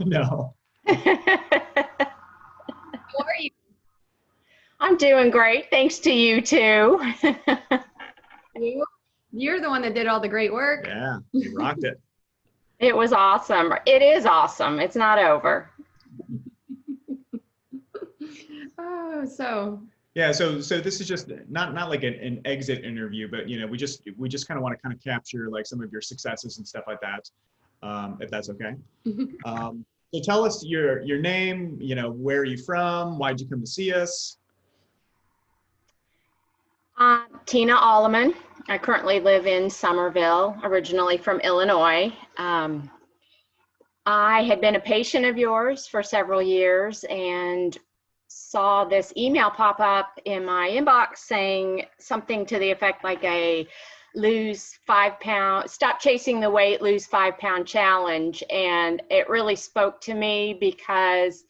No. How are you? I'm doing great. Thanks to you too. You're the one that did all the great work. Yeah, you rocked it. It was awesome. It is awesome. It's not over. Oh, so Yeah, so this is just not like an exit interview, but we just kind of want to kind of capture like some of your successes and stuff like that, if that's okay. So tell us your name, where are you from? Why'd you come to see us? Tina Alleman. I currently live in Somerville, originally from Illinois. I had been a patient of yours for several years and saw this email pop up in my inbox saying something to the effect like a lose 5 pounds, stop chasing the weight, lose 5 pound challenge. And it really spoke to me because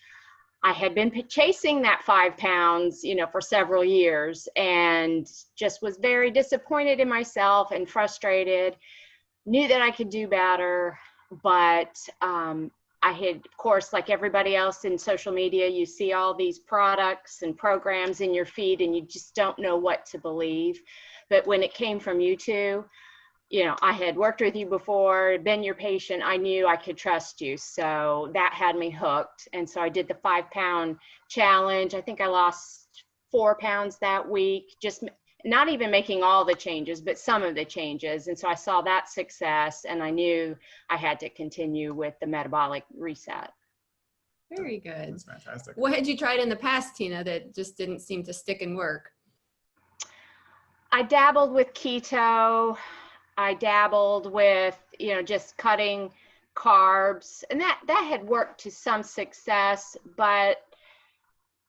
I had been chasing that 5 pounds, for several years and just was very disappointed in myself and frustrated, knew that I could do better. But I had, of course, like everybody else in social media, you see all these products and programs in your feed and you just don't know what to believe. But when it came from you two, I had worked with you before, been your patient, I knew I could trust you. So that had me hooked. And so I did the 5 pound challenge. I think I lost 4 pounds that week, just not even making all the changes, but some of the changes. And so I saw that success and I knew I had to continue with the metabolic reset. very good. That's fantastic. What had you tried in the past, Tina, that just didn't seem to stick and work? I dabbled with keto. I dabbled with, just cutting carbs, and that had worked to some success, but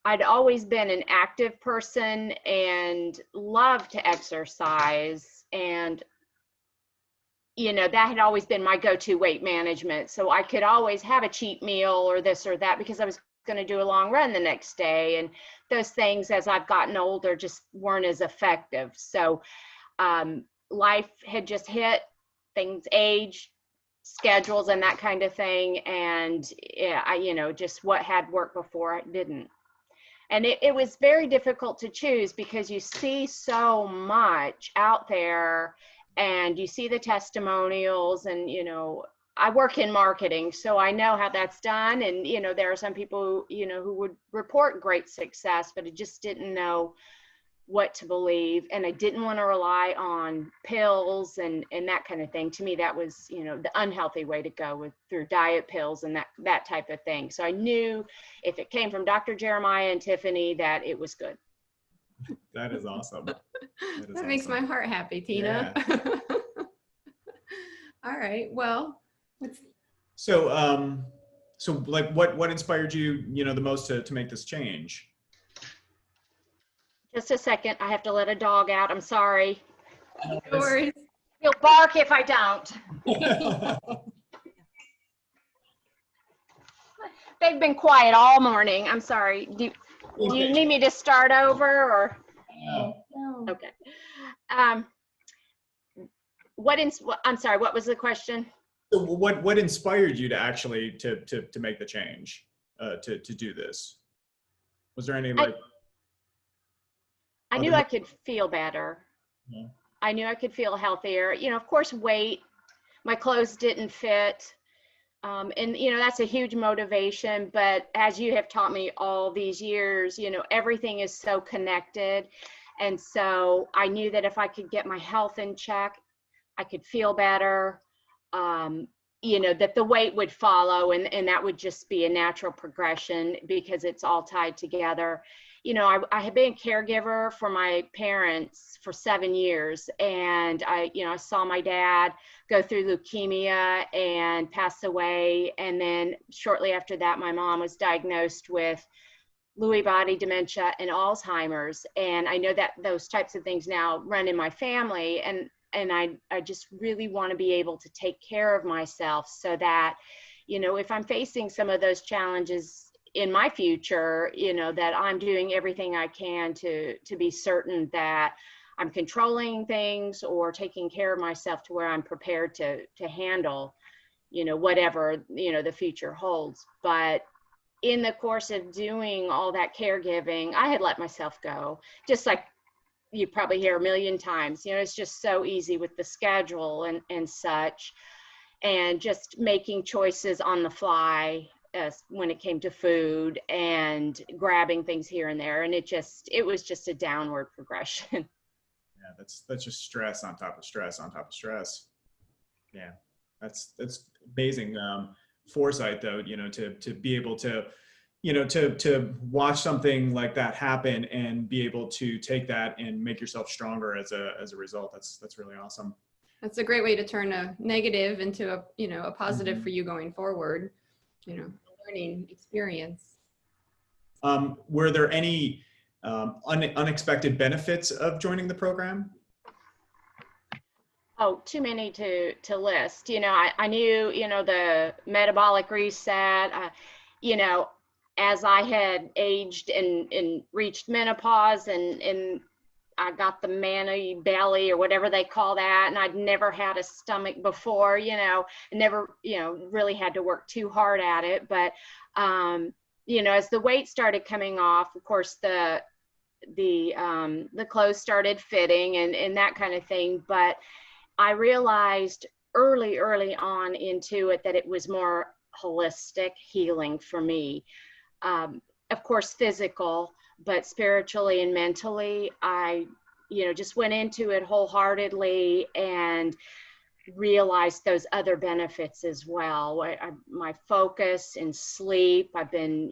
I'd always been an active person and loved to exercise. And, that had always been my go-to weight management. So I could always have a cheat meal or this or that because I was going to do a long run the next day. And those things, as I've gotten older, just weren't as effective. So, life had just hit, things age, schedules and that kind of thing. And yeah, just what had worked before didn't. And it was very difficult to choose because you see so much out there and you see the testimonials and, I work in marketing, so I know how that's done. And, there are some people, who would report great success, but I just didn't know what to believe, and I didn't want to rely on pills and that kind of thing. To me, that was the unhealthy way to go through diet pills and that type of thing. So I knew if it came from Dr. Jeremiah and Tiffany that it was good. That is awesome. That makes my heart happy, Tina. Yeah. All right, well, So like what inspired you, the most to make this change? Just a second, I have to let a dog out. I'm sorry. no worries. He'll bark if I don't. They've been quiet all morning. I'm sorry. Do you need me to start over or? No. Okay. I'm sorry, what was the question? So what inspired you to actually to make the change, to do this? Was there any like? I knew I could feel better. Yeah. I knew I could feel healthier. Of course, weight, my clothes didn't fit. And, that's a huge motivation. But as you have taught me all these years, everything is so connected. And so I knew that if I could get my health in check, I could feel better, that the weight would follow and that would just be a natural progression because it's all tied together. I had been a caregiver for my parents for 7 years, and I saw my dad go through leukemia and pass away. And then shortly after that, my mom was diagnosed with Lewy body dementia and Alzheimer's. And I know that those types of things now run in my family. And I just really want to be able to take care of myself so that, if I'm facing some of those challenges in my future, that I'm doing everything I can to be certain that I'm controlling things or taking care of myself to where I'm prepared to handle, whatever, the future holds. But in the course of doing all that caregiving, I had let myself go, just like you probably hear a million times. It's just so easy with the schedule and such, and just making choices on the fly when it came to food and grabbing things here and there. And it was just a downward progression. Yeah, that's just stress on top of stress on top of stress. Yeah, that's amazing foresight, though, to be able to, to watch something like that happen and be able to take that and make yourself stronger as a result. That's really awesome. That's a great way to turn a negative into a positive for you going forward, learning experience. Were there any unexpected benefits of joining the program? Oh, too many to list. I knew, the metabolic reset, as I had aged and reached menopause and I got the manny belly or whatever they call that. And I'd never had a stomach before, never, really had to work too hard at it. But, as the weight started coming off, of course, the clothes started fitting and that kind of thing. But I realized early on into it that it was more holistic healing for me. Of course, physical, but spiritually and mentally, I, just went into it wholeheartedly and realized those other benefits as well. My focus and sleep, I've been,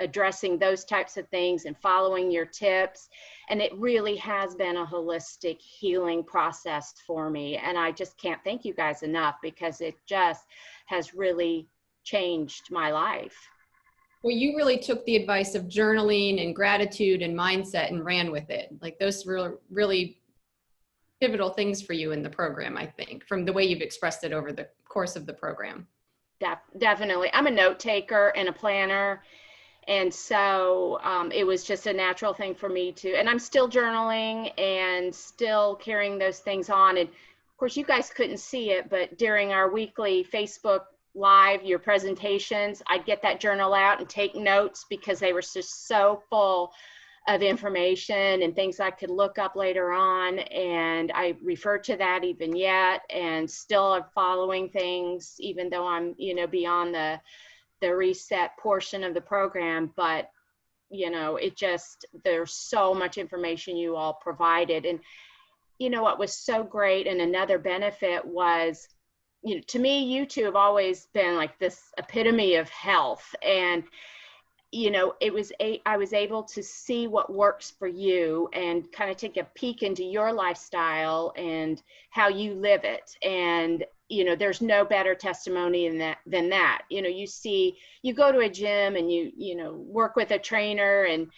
addressing those types of things and following your tips. And it really has been a holistic healing process for me. And I just can't thank you guys enough, because it just has really changed my life. Well, you really took the advice of journaling and gratitude and mindset and ran with it. Like, those were really pivotal things for you in the program, I think, from the way you've expressed it over the course of the program. Definitely. I'm a note taker and a planner. And so it was just a natural thing for me to, and I'm still journaling and still carrying those things on. And of course, you guys couldn't see it, but during our weekly Facebook Live, your presentations, I'd get that journal out and take notes, because they were just so full of information and things I could look up later on. And I refer to that even yet, and still am following things, even though I'm, beyond the reset portion of the program. But, there's so much information you all provided. And, what was so great, and another benefit was, to me, you two have always been like this epitome of health. And, I was able to see what works for you and kind of take a peek into your lifestyle and how you live it. And, there's no better testimony than that. You go to a gym and you work with a trainer, and,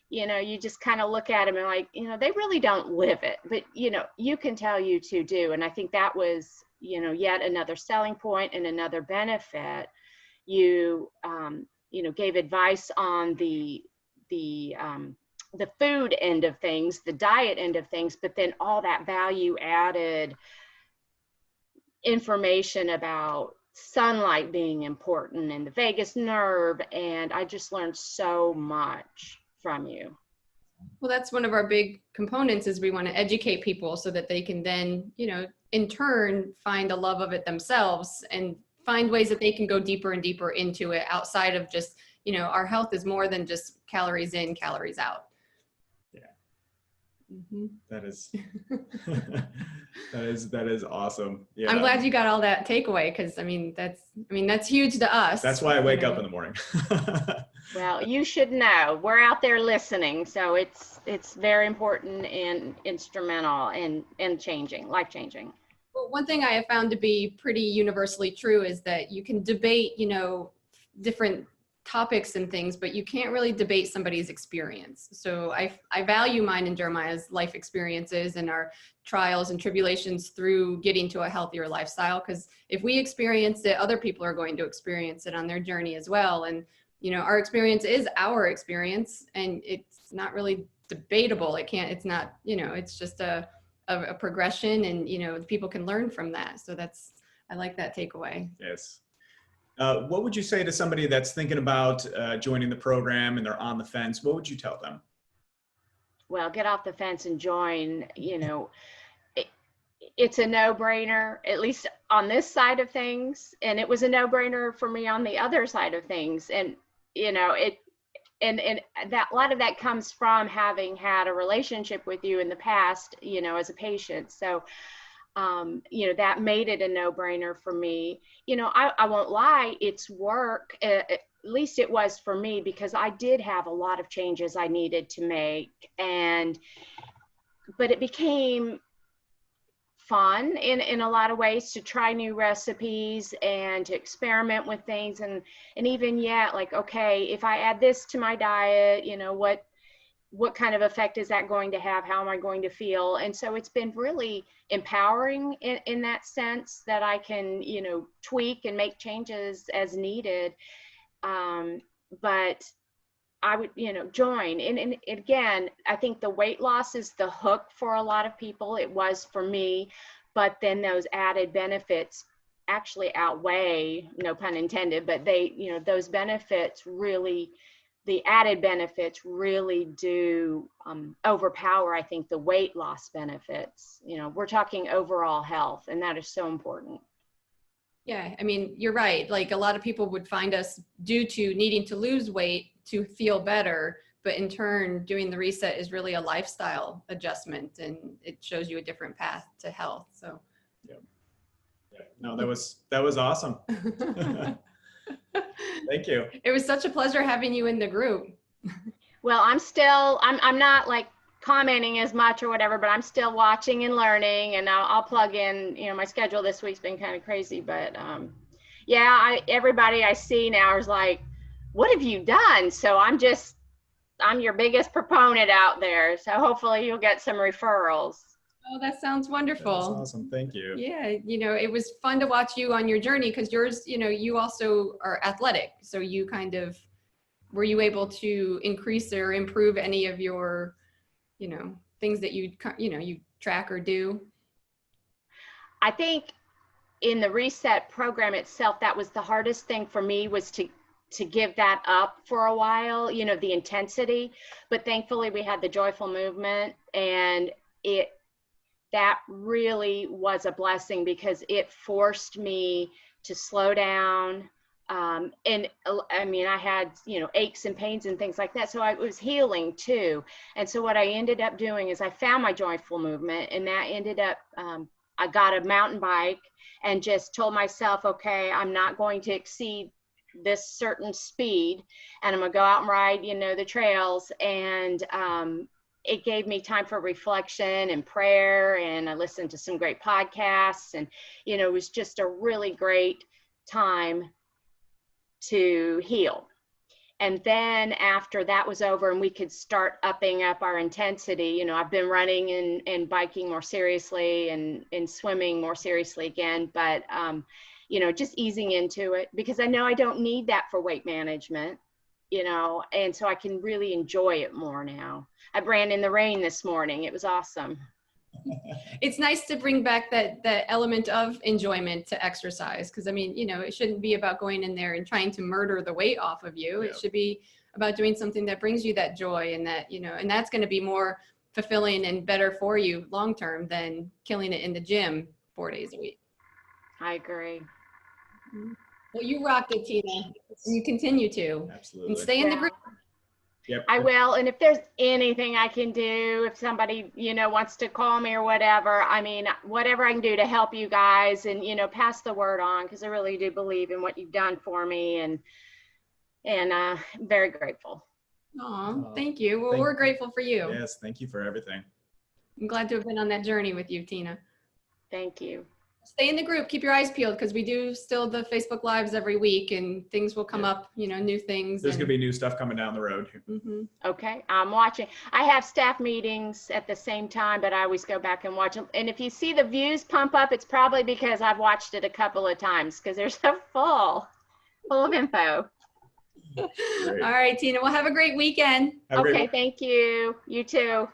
you just kind of look at them and like, they really don't live it, but, you can tell you two do. And I think that was, yet another selling point and another benefit. You gave advice on the food end of things, the diet end of things, but then all that value added information about sunlight being important and the vagus nerve. And I just learned so much from you. Well, that's one of our big components, is we want to educate people so that they can then, in turn, find a love of it themselves and find ways that they can go deeper and deeper into it, outside of just, our health is more than just calories in, calories out. Yeah. Mm-hmm. That is awesome. Yeah. I'm glad you got all that takeaway, because that's huge to us. That's why I wake up in the morning. Well, you should know we're out there listening, so it's very important and instrumental in changing, life changing. Well, one thing I have found to be pretty universally true is that you can debate, different topics and things, but you can't really debate somebody's experience. So I value mine and Jeremiah's life experiences and our trials and tribulations through getting to a healthier lifestyle. Because if we experience it, other people are going to experience it on their journey as well. And, our experience is our experience, and it's not really debatable. It's not, it's just a progression, and, people can learn from that. So I like that takeaway. Yes. What would you say to somebody that's thinking about joining the program and they're on the fence? What would you tell them? Well, get off the fence and join. You know, it's a no-brainer, at least on this side of things, and it was a no-brainer for me on the other side of things. And you know, and that a lot of that comes from having had a relationship with you in the past, you know, as a patient. So you know, that made it a no-brainer for me. You know, I won't lie, it's work. At least it was for me, because I did have a lot of changes I needed to make, but it became fun in a lot of ways to try new recipes and to experiment with things, and even yet, like, okay, if I add this to my diet, you know, what kind of effect is that going to have? How am I going to feel? And so it's been really empowering in that sense, that I can, you know, tweak and make changes as needed. But I would, you know, join. And again, I think the weight loss is the hook for a lot of people. It was for me, but then those added benefits actually outweigh, no pun intended, but they, you know, those benefits really, the added benefits really do overpower, I think, the weight loss benefits. You know, we're talking overall health, and that is so important. Yeah, I mean, you're right. Like, a lot of people would find us due to needing to lose weight to feel better, but in turn, doing the reset is really a lifestyle adjustment, and it shows you a different path to health. So, yeah. No, that was awesome. Thank you. It was such a pleasure having you in the group. Well, I'm not like commenting as much or whatever, but I'm still watching and learning, and I'll plug in, you know, my schedule this week's been kind of crazy, but yeah, everybody I see now is like, what have you done? So I'm your biggest proponent out there. So hopefully you'll get some referrals. Oh, that sounds wonderful. That's awesome. Thank you. Yeah, you know, it was fun to watch you on your journey, because yours, you know, you also are athletic. So you kind of, were you able to increase or improve any of your, you know, things that you track or do? I think in the reset program itself, that was the hardest thing for me, was to give that up for a while, you know, the intensity. But thankfully we had the joyful movement, and that really was a blessing, because it forced me to slow down. And I mean, I had, you know, aches and pains and things like that. So I was healing too. And so what I ended up doing is I found my joyful movement, and that ended up, I got a mountain bike and just told myself, okay, I'm not going to exceed this certain speed, and I'm gonna go out and ride, you know, the trails. And it gave me time for reflection and prayer, and I listened to some great podcasts, and, you know, it was just a really great time to heal. And then after that was over and we could start upping up our intensity, you know, I've been running and biking more seriously, and swimming more seriously again, but you know, just easing into it, because I know I don't need that for weight management, you know, and so I can really enjoy it more now. I ran in the rain this morning. It was awesome. It's nice to bring back that element of enjoyment to exercise, because I mean, you know, it shouldn't be about going in there and trying to murder the weight off of you. Yeah. It should be about doing something that brings you that joy, and that, you know, and that's going to be more fulfilling and better for you long term than killing it in the gym 4 days a week. I agree. Well, you rocked it, Tina, and you continue to. Absolutely. And stay in the group. Yep. I will. And if there's anything I can do, if somebody, you know, wants to call me or whatever, I mean, whatever I can do to help you guys and, you know, pass the word on, because I really do believe in what you've done for me, and very grateful. Oh, thank you. Well, we're grateful for you. Yes, thank you for everything. I'm glad to have been on that journey with you, Tina. Thank you. Stay in the group, keep your eyes peeled, because we do still the Facebook Lives every week, and things will come up, you know, new things. There's going to be new stuff coming down the road. Mm-hmm. Okay, I'm watching. I have staff meetings at the same time, but I always go back and watch them. And if you see the views pump up, it's probably because I've watched it a couple of times, because they're so full of info. All right, Tina, well, have a great weekend. Okay, thank you. You too.